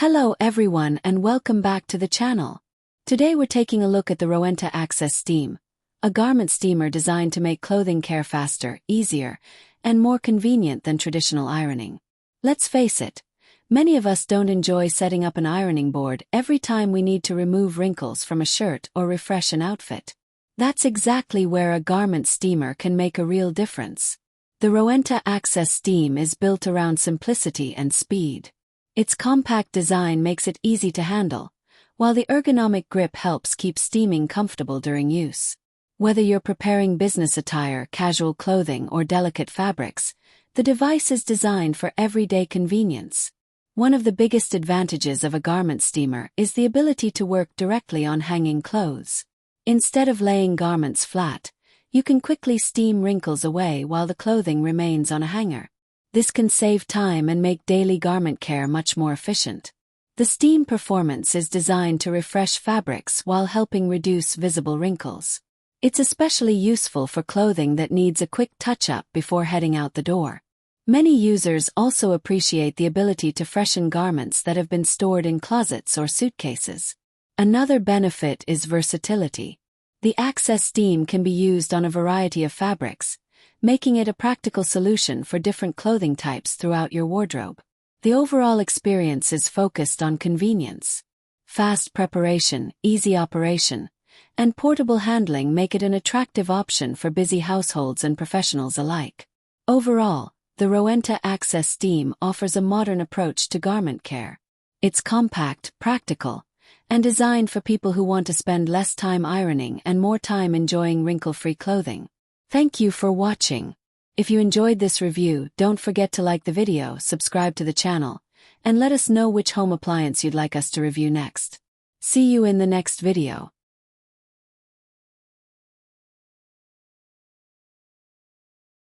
Hello everyone and welcome back to the channel. Today we're taking a look at the Rowenta AccessSteam, a garment steamer designed to make clothing care faster, easier, and more convenient than traditional ironing. Let's face it, many of us don't enjoy setting up an ironing board every time we need to remove wrinkles from a shirt or refresh an outfit. That's exactly where a garment steamer can make a real difference. The Rowenta AccessSteam is built around simplicity and speed. Its compact design makes it easy to handle, while the ergonomic grip helps keep steaming comfortable during use. Whether you're preparing business attire, casual clothing, or delicate fabrics, the device is designed for everyday convenience. One of the biggest advantages of a garment steamer is the ability to work directly on hanging clothes. Instead of laying garments flat, you can quickly steam wrinkles away while the clothing remains on a hanger. This can save time and make daily garment care much more efficient. The steam performance is designed to refresh fabrics while helping reduce visible wrinkles. It's especially useful for clothing that needs a quick touch-up before heading out the door. Many users also appreciate the ability to freshen garments that have been stored in closets or suitcases. Another benefit is versatility. The AccessSteam can be used on a variety of fabrics, making it a practical solution for different clothing types throughout your wardrobe. The overall experience is focused on convenience. Fast preparation, easy operation, and portable handling make it an attractive option for busy households and professionals alike. Overall, the Rowenta AccessSteam offers a modern approach to garment care. It's compact, practical, and designed for people who want to spend less time ironing and more time enjoying wrinkle-free clothing. Thank you for watching. If you enjoyed this review, don't forget to like the video, subscribe to the channel, and let us know which home appliance you'd like us to review next. See you in the next video.